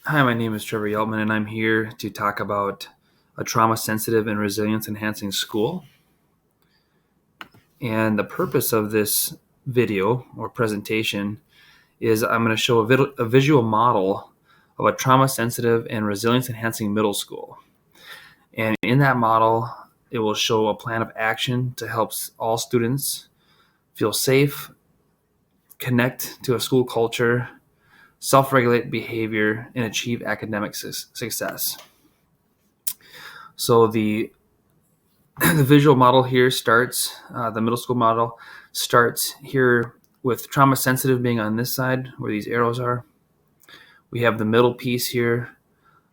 Hi, my name is Trevor Yeltman, and I'm here to talk about a trauma-sensitive and resilience-enhancing school. And the purpose of this video or presentation is I'm going to show a visual model of a trauma-sensitive and resilience-enhancing middle school. And in that model, it will show a plan of action to help all students feel safe, connect to a school culture, self-regulate behavior, and achieve academic success. So the visual model here starts, the middle school model starts here with trauma sensitive being on this side where these arrows are. We have the middle piece here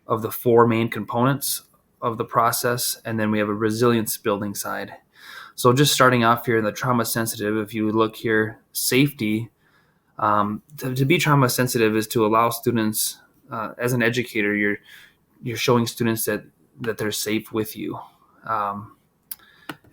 of the four main components of the process, and then we have a resilience building side. So just starting off here in the trauma sensitive, if you look here, safety, to be trauma sensitive is to allow students, as an educator, you're showing students that they're safe with you. And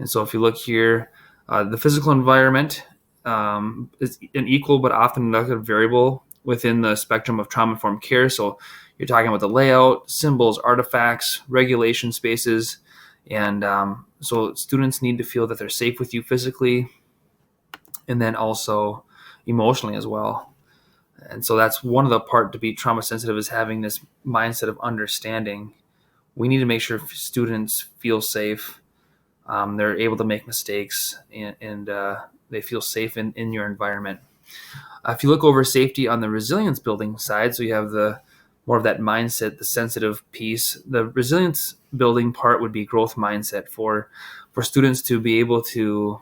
so if you look here, the physical environment is an equal but often negative variable within the spectrum of trauma-informed care. So you're talking about the layout, symbols, artifacts, regulation spaces. And so students need to feel that they're safe with you physically and then also emotionally as well. And so that's one of the part to be trauma sensitive is having this mindset of understanding. We need to make sure students feel safe. They're able to make mistakes and they feel safe in your environment. If you look over safety on the resilience building side, so you have the more of that mindset, the sensitive piece. The resilience building part would be growth mindset for students to be able to,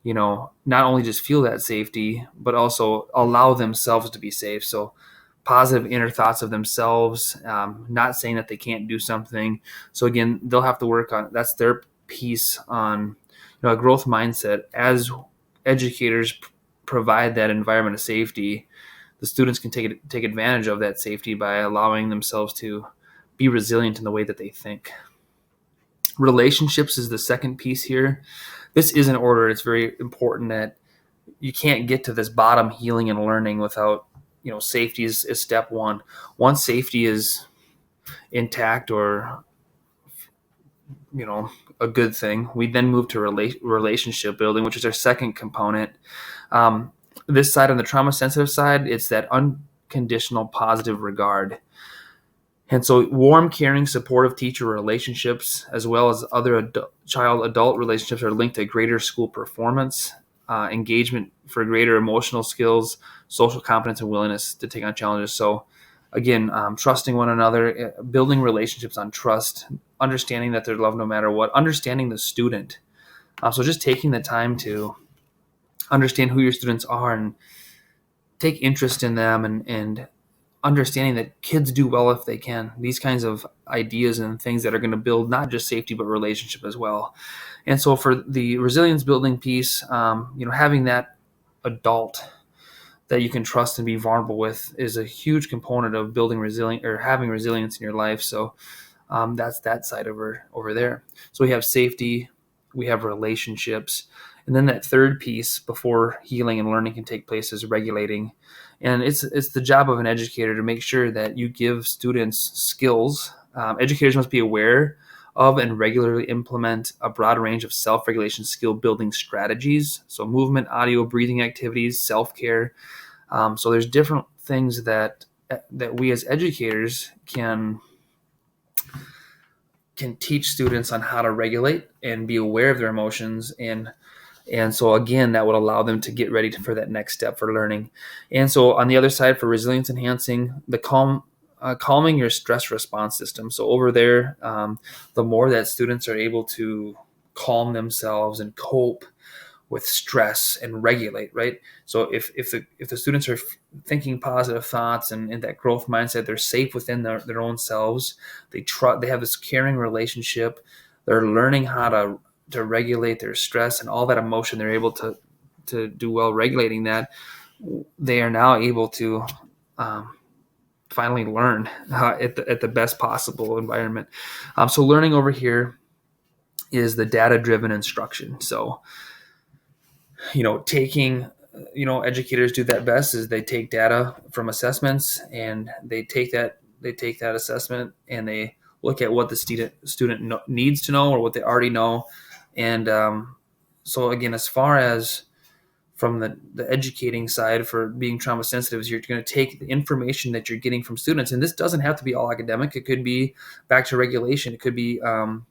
not only just feel that safety, but also allow themselves to be safe. So positive inner thoughts of themselves, not saying that they can't do something. So again, they'll have to work on, that's their piece on, a growth mindset. As educators provide that environment of safety, the students can take advantage of that safety by allowing themselves to be resilient in the way that they think. Relationships is the second piece here. This is an order. It's very important that you can't get to this bottom healing and learning without, safety is step one. Once safety is intact or, a good thing, we then move to relationship building, which is our second component. This side, on the trauma sensitive side, it's that unconditional positive regard. And so warm, caring, supportive teacher relationships, as well as other child-adult relationships, are linked to greater school performance, engagement for greater emotional skills, social competence, and willingness to take on challenges. So again, trusting one another, building relationships on trust, understanding that they're loved no matter what, understanding the student. So just taking the time to understand who your students are and take interest in them and understanding that kids do well if they can. These kinds of ideas and things that are going to build not just safety but relationship as well. And so for the resilience building piece, having that adult that you can trust and be vulnerable with is a huge component of building resilient or having resilience in your life. So that's that side over there. So we have safety, we have relationships, and then that third piece before healing and learning can take place is regulating. And it's the job of an educator to make sure that you give students skills. Educators must be aware of and regularly implement a broad range of self-regulation skill building strategies. So movement, audio, breathing activities, self-care. So there's different things that we as educators can teach students on how to regulate and be aware of their emotions. And so again, that would allow them to get ready for that next step for learning. And so on the other side, for resilience enhancing, the calming your stress response system. So over there, the more that students are able to calm themselves and cope with stress and regulate, right? So if the students are thinking positive thoughts and in that growth mindset, they're safe within their own selves. They have this caring relationship. They're learning how to regulate their stress and all that emotion. They're able to do well regulating that. They are now able to finally learn at the best possible environment. So learning over here is the data-driven instruction. So taking, educators do that best is they take data from assessments and they take that they take that assessment and they look at what the student needs to know or what they already know. And so again, as far as from the educating side for being trauma sensitive, is you're going to take the information that you're getting from students, and this doesn't have to be all academic. It could be back to regulation. It could be um,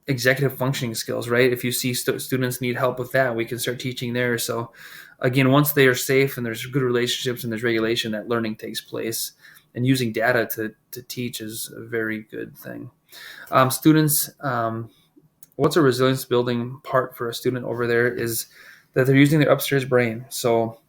executive functioning skills, right? If you see students need help with that, we can start teaching there. So again, once they are safe and there's good relationships and there's regulation, that learning takes place, and using data to teach is a very good thing. Students, what's a resilience building part for a student over there is that they're using their upstairs brain. So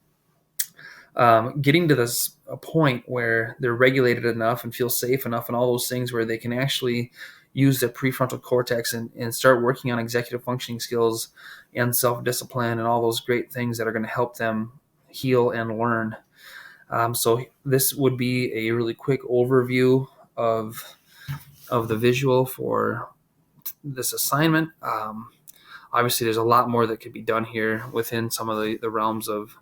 getting to this a point where they're regulated enough and feel safe enough and all those things where they can actually use their prefrontal cortex and start working on executive functioning skills and self-discipline and all those great things that are going to help them heal and learn. So this would be a really quick overview of the visual for this assignment. Obviously, there's a lot more that could be done here within some of the realms of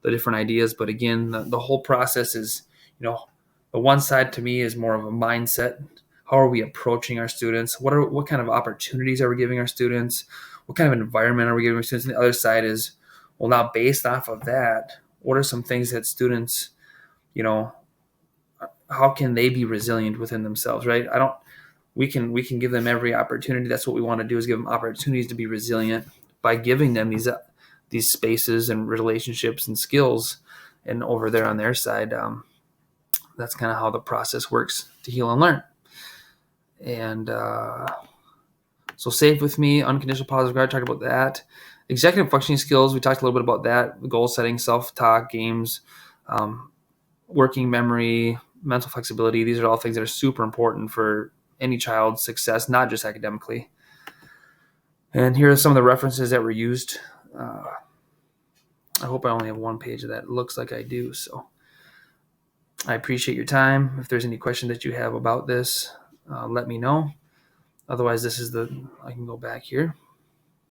the different ideas. But again, the whole process is, the one side to me is more of a mindset. How are we approaching our students? What kind of opportunities are we giving our students? What kind of environment are we giving our students? And the other side is, well, now based off of that, what are some things that students, how can they be resilient within themselves, right? We can give them every opportunity. That's what we want to do, is give them opportunities to be resilient by giving them these spaces and relationships and skills. And over there on their side, that's kind of how the process works to heal and learn. And so safe with me, unconditional positive regard, talked about that. Executive functioning skills, we talked a little bit about that. Goal setting, self-talk, games, working memory, mental flexibility. These are all things that are super important for any child's success, not just academically. And here are some of the references that were used. I hope I only have one page of that. It looks like I do. So I appreciate your time. If there's any question that you have about this, let me know. Otherwise, I can go back here.